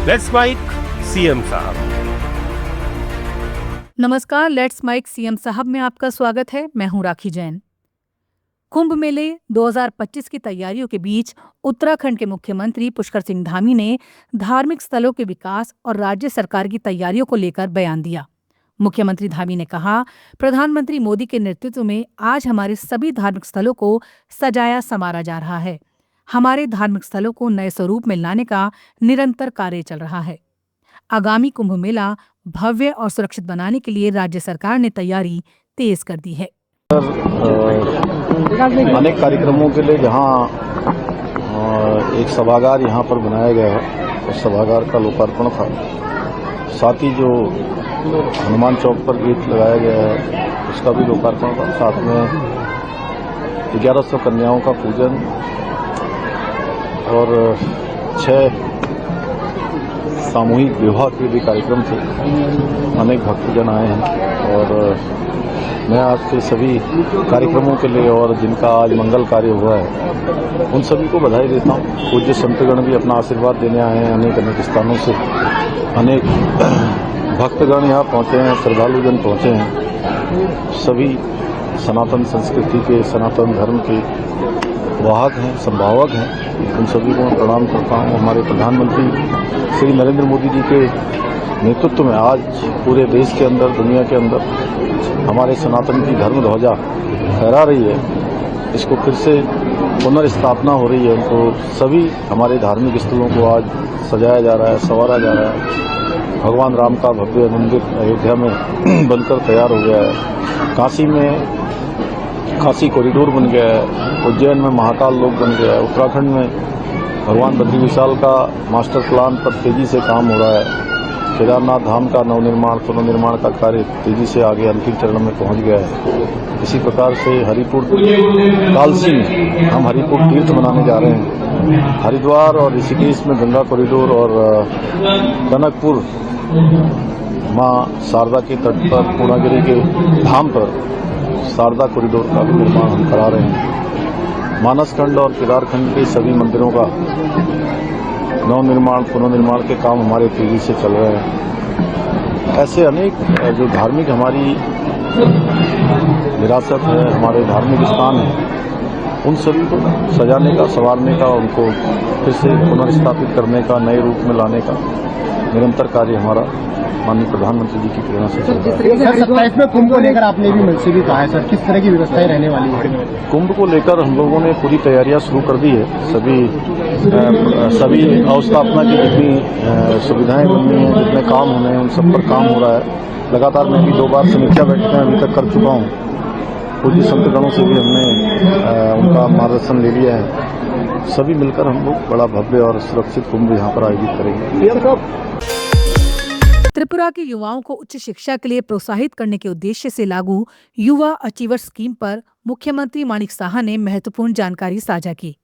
Let's mic CM साहब। नमस्कार, let's mic CM साहब में आपका स्वागत है। मैं हूं राखी जैन। कुंभ मेले 2025 की तैयारियों के बीच उत्तराखंड के मुख्यमंत्री पुष्कर सिंह धामी ने धार्मिक स्थलों के विकास और राज्य सरकार की तैयारियों को लेकर बयान दिया। मुख्यमंत्री धामी ने कहा, प्रधानमंत्री मोदी के नेतृत्व में आज हमारे सभी धार्मिक स्थलों को सजाया संवारा जा रहा है। हमारे धार्मिक स्थलों को नए स्वरूप में लाने का निरंतर कार्य चल रहा है। आगामी कुंभ मेला भव्य और सुरक्षित बनाने के लिए राज्य सरकार ने तैयारी तेज कर दी है। अनेक कार्यक्रमों के लिए जहां एक सभागार यहां पर बनाया गया है, उस सभागार का लोकार्पण था। साथ ही जो हनुमान चौक पर गेट लगाया गया है, उसका भी लोकार्पण था। साथ में 1100 कन्याओं का पूजन और 6 सामूहिक विवाह के भी कार्यक्रम थे। अनेक भक्तजन आए हैं और मैं आज के सभी कार्यक्रमों के लिए और जिनका आज मंगल कार्य हुआ है, उन सभी को बधाई देता हूँ। पूज्य संतगण भी अपना आशीर्वाद देने आए हैं। अनेक अनेक स्थानों से अनेक भक्तगण यहाँ पहुँचे हैं, श्रद्धालुजन पहुँचे हैं। सभी सनातन संस्कृति के, सनातन धर्म के वाहक हैं, संभावक हैं। उन सभी को मैं प्रणाम करता हूँ। हमारे प्रधानमंत्री श्री नरेंद्र मोदी जी के नेतृत्व में आज पूरे देश के अंदर, दुनिया के अंदर हमारे सनातन की धर्म ध्वजा फहरा रही है। इसको फिर से पुनर्स्थापना हो रही है। तो सभी हमारे धार्मिक स्थलों को आज सजाया जा रहा है, संवारा जा रहा है। भगवान राम का भव्य मंदिर अयोध्या में बनकर तैयार हो गया है। काशी में काशी कॉरिडोर बन गया है। उज्जैन में महाकाल लोक बन गया है। उत्तराखंड में भगवान बद्री विशाल का मास्टर प्लान पर तेजी से काम हो रहा है। केदारनाथ धाम का नवनिर्माण, पुनर्निर्माण का कार्य तेजी से आगे अंतिम चरण में पहुंच गया है। इसी प्रकार से हरिपुर कालसी में हम हरिपुर तीर्थ मनाने जा रहे हैं। हरिद्वार और ऋषिकेश में गंगा कॉरिडोर और टनकपुर मां शारदा के तट पर, पूर्णागिरी के धाम पर शारदा कॉरिडोर का भी निर्माण हम करा रहे हैं। मानसखंड और केदारखंड के सभी मंदिरों का नवनिर्माण, पुनर्निर्माण के काम हमारे तेजी से चल रहे हैं। ऐसे अनेक जो धार्मिक हमारी विरासत है, हमारे धार्मिक स्थान हैं, उन सभी को सजाने का, संवारने का, उनको फिर से पुनर्स्थापित करने का, नए रूप में लाने का निरंतर कार्य हमारा माननीय प्रधानमंत्री जी की प्रेरणा से चल रहा है। 27 में कुंभ को लेकर आपने भी मुझसे भी कहा है सर, किस तरह की व्यवस्थाएं रहने वाली है? कुंभ को लेकर हम लोगों ने पूरी तैयारियां शुरू कर दी है। सभी अवस्थापना की जितनी सुविधाएं बननी है, जितने काम होने हैं, उन सब पर काम हो रहा है। लगातार मैं भी 2 बार समीक्षा बैठकें अभी तक कर चुका हूँ। पूज्य संतगणों से भी हमने उनका मार्गदर्शन ले लिया है। सभी मिलकर हम लोग बड़ा भव्य और सुरक्षित कुंभ यहाँ पर आयोजित करेंगे। त्रिपुरा के युवाओं को उच्च शिक्षा के लिए प्रोत्साहित करने के उद्देश्य से लागू युवा अचीवर स्कीम पर मुख्यमंत्री माणिक साहा ने महत्वपूर्ण जानकारी साझा की।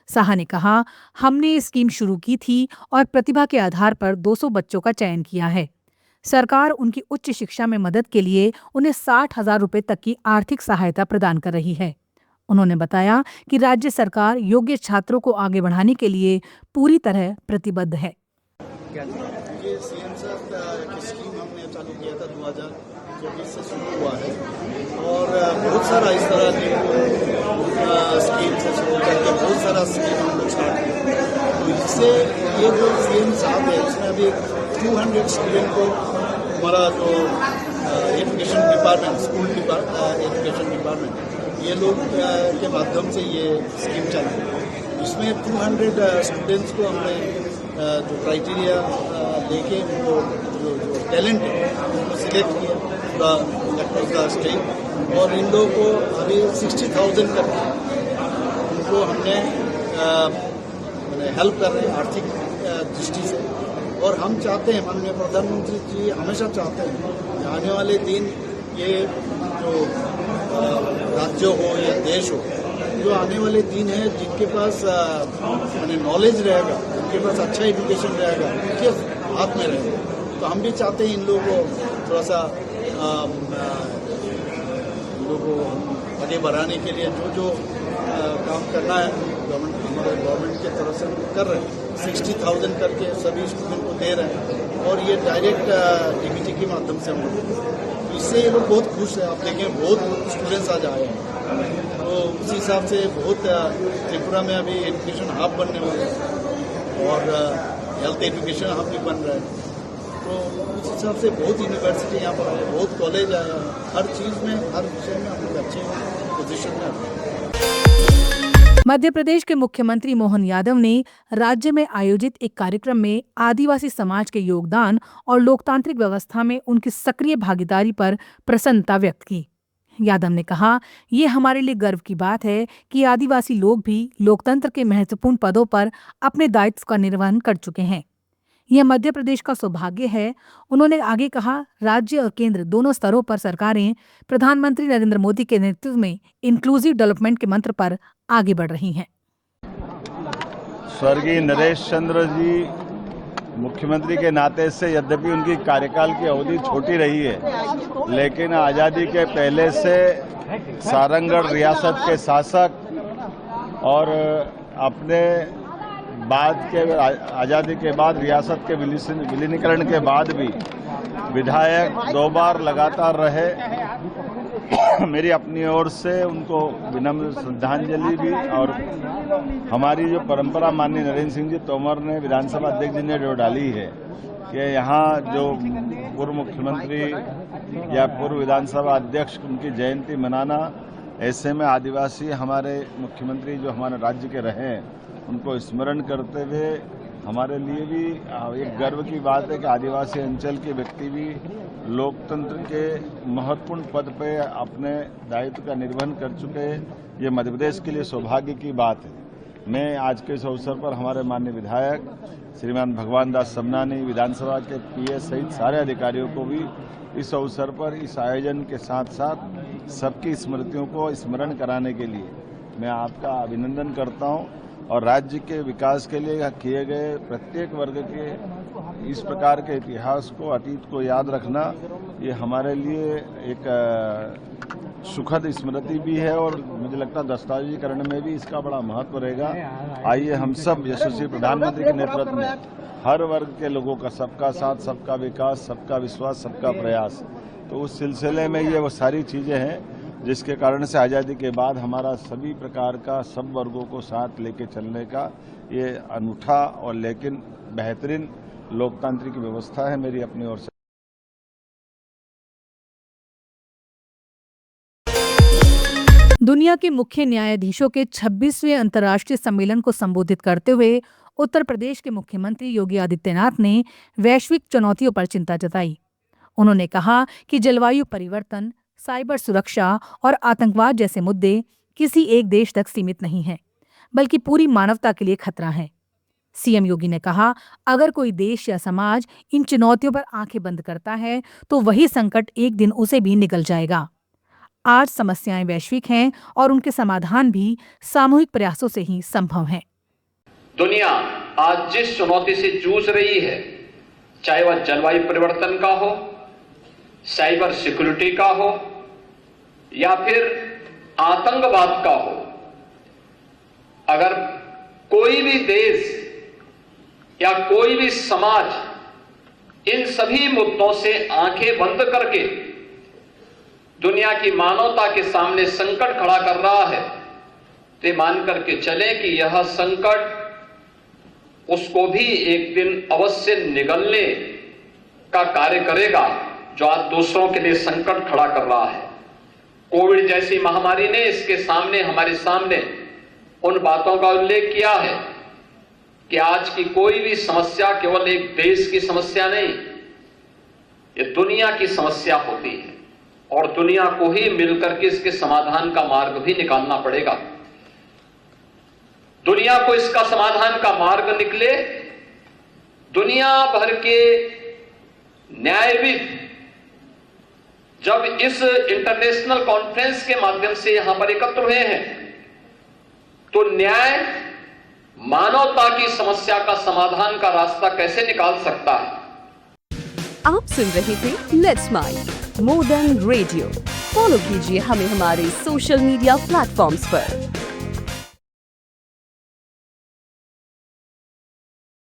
साहा ने कहा, हमने ये स्कीम शुरू की थी और प्रतिभा के आधार पर 200 बच्चों का चयन किया है। सरकार उनकी उच्च शिक्षा में मदद के लिए उन्हें 60,000 रुपये तक की आर्थिक सहायता प्रदान कर रही है। उन्होंने बताया कि राज्य सरकार योग्य छात्रों को आगे बढ़ाने के लिए पूरी तरह प्रतिबद्ध है। ये सीएम साहब की स्कीम हमने चालू किया था 2024 से शुरू हुआ है और बहुत सारा इस तरह की स्कीम से शुरू करके बहुत सारा स्कीम हम लोग स्टार्ट किए। तो इससे ये जो सीएम साहब है, इसमें अभी 200 स्टूडेंट को हमारा जो education department, school education department, ये लोग के माध्यम से ये स्कीम चली। इसमें 200 स्टूडेंट्स को हमने जो क्राइटेरिया लेके उनको जो टैलेंट है उनको सिलेक्ट किया पूरा का स्टेट, और इन लोगों को अभी 60,000 तक उनको हमने हेल्प कर रहे हैं आर्थिक दृष्टि से। और हम चाहते हैं, माननीय प्रधानमंत्री जी हमेशा चाहते हैं कि आने वाले दिन ये जो राज्य हो या देश हो, जो आने वाले दिन है जिनके पास मैंने नॉलेज रहेगा, जिनके पास अच्छा एजुकेशन रहेगा, उनके हाथ में रहेगा। तो हम भी चाहते हैं इन लोगों को थोड़ा सा इन लोगों को आगे बढ़ाने के लिए जो काम करना है हमारे गवर्नमेंट की तरफ से कर रहे हैं। 60,000 करके सभी स्टूडेंट को दे रहे हैं और ये डायरेक्ट डीबीटी के माध्यम से हम लोग, इससे ये लोग बहुत खुश हैं। आप देखें बहुत स्टूडेंट्स आज आए हैं, तो उसी हिसाब से बहुत त्रिपुरा में अभी एजुकेशन हब बनने वाले हैं और हेल्थ एजुकेशन हब भी बन रहा है। तो उस हिसाब से बहुत यूनिवर्सिटी यहाँ पर आए, बहुत कॉलेज आया, हर चीज़ में हर विषय में हम लोग अच्छे पोजीशन में आते हैं। मध्य प्रदेश के मुख्यमंत्री मोहन यादव ने राज्य में आयोजित एक कार्यक्रम में आदिवासी समाज के योगदान और लोकतांत्रिक व्यवस्था में उनकी सक्रिय भागीदारी पर प्रसन्नता व्यक्त की। यादव ने कहा, ये हमारे लिए गर्व की बात है कि आदिवासी लोग भी लोकतंत्र के महत्वपूर्ण पदों पर अपने दायित्व का निर्वहन कर चुके हैं। यह मध्य प्रदेश का सौभाग्य है। उन्होंने आगे कहा, राज्य और केंद्र दोनों स्तरों पर सरकारें प्रधानमंत्री नरेंद्र मोदी के नेतृत्व में इंक्लूसिव डेवलपमेंट के मंत्र पर आगे बढ़ रही हैं। स्वर्गीय नरेश चंद्र जी मुख्यमंत्री के नाते से यद्यपि उनकी कार्यकाल की अवधि छोटी रही है, लेकिन आज़ादी के पहले से सारंगढ़ रियासत के शासक और अपने बाद के आज़ादी के बाद रियासत के विलीनीकरण के बाद भी विधायक 2 बार लगातार रहे। मेरी अपनी ओर से उनको विनम्र श्रद्धांजलि भी, और हमारी जो परंपरा माननीय नरेंद्र सिंह जी तोमर ने, विधानसभा अध्यक्ष जी ने जो डाली है कि यहाँ जो पूर्व मुख्यमंत्री या पूर्व विधानसभा अध्यक्ष उनकी जयंती मनाना, ऐसे में आदिवासी हमारे मुख्यमंत्री जो हमारे राज्य के रहे हैं उनको स्मरण करते हुए हमारे लिए भी एक गर्व की बात है कि आदिवासी अंचल के व्यक्ति भी लोकतंत्र के महत्वपूर्ण पद पे अपने दायित्व का निर्वहन कर चुके हैं। ये मध्य प्रदेश के लिए सौभाग्य की बात है। मैं आज के इस अवसर पर हमारे माननीय विधायक श्रीमान भगवान दास समनानी, विधानसभा के पीएस सहित सारे अधिकारियों को भी इस अवसर पर इस आयोजन के साथ साथ सबकी स्मृतियों को स्मरण कराने के लिए मैं आपका अभिनंदन करता हूं। और राज्य के विकास के लिए किए गए प्रत्येक वर्ग के इस प्रकार के इतिहास को, अतीत को याद रखना, ये हमारे लिए एक सुखद स्मृति भी है और मुझे लगता है दस्तावेजीकरण में भी इसका बड़ा महत्व रहेगा। आइए हम सब यशस्वी प्रधानमंत्री के नेतृत्व में हर वर्ग के लोगों का सबका साथ, सबका विकास, सबका विश्वास, सबका प्रयास, तो उस सिलसिले में ये वो सारी चीज़ें हैं जिसके कारण से आज़ादी के बाद हमारा सभी प्रकार का सब वर्गों को साथ लेके चलने का ये अनूठा और लेकिन बेहतरीन लोकतांत्रिक व्यवस्था है मेरी अपनी ओर से। दुनिया के मुख्य न्यायाधीशों के 26वें अंतर्राष्ट्रीय सम्मेलन को संबोधित करते हुए उत्तर प्रदेश के मुख्यमंत्री योगी आदित्यनाथ ने वैश्विक चुनौतियों पर चिंता जताई। उन्होंने कहा कि जलवायु परिवर्तन, साइबर सुरक्षा और आतंकवाद जैसे मुद्दे किसी एक देश तक सीमित नहीं हैं, बल्कि पूरी मानवता के लिए खतरा है। सीएम योगी ने कहा, अगर कोई देश या समाज इन चुनौतियों पर आंखें बंद करता है तो वही संकट एक दिन उसे भी निगल जाएगा। आज समस्याएं वैश्विक हैं और उनके समाधान भी सामूहिक प्रयासों से ही संभव हैं। दुनिया आज जिस चुनौती से जूझ रही है, चाहे वह जलवायु परिवर्तन का हो, साइबर सिक्योरिटी का हो या फिर आतंकवाद का हो, अगर कोई भी देश या कोई भी समाज इन सभी मुद्दों से आंखें बंद करके दुनिया की मानवता के सामने संकट खड़ा कर रहा है, तो मान करके चले कि यह संकट उसको भी एक दिन अवश्य निगलने का कार्य करेगा जो आज दूसरों के लिए संकट खड़ा कर रहा है। कोविड जैसी महामारी ने इसके सामने, हमारे सामने उन बातों का उल्लेख किया है कि आज की कोई भी समस्या केवल एक देश की समस्या नहीं, ये दुनिया की समस्या होती है और दुनिया को ही मिलकर के इसके समाधान का मार्ग भी निकालना पड़ेगा। दुनिया को इसका समाधान का मार्ग निकले, दुनिया भर के न्यायविद जब इस इंटरनेशनल कॉन्फ्रेंस के माध्यम से यहां पर एकत्र हुए हैं, तो न्याय मानवता की समस्या का समाधान का रास्ता कैसे निकाल सकता है। आप सुन रहे थे let's smile more than radio. Follow कीजिए हमें हमारे सोशल मीडिया प्लेटफॉर्म्स पर।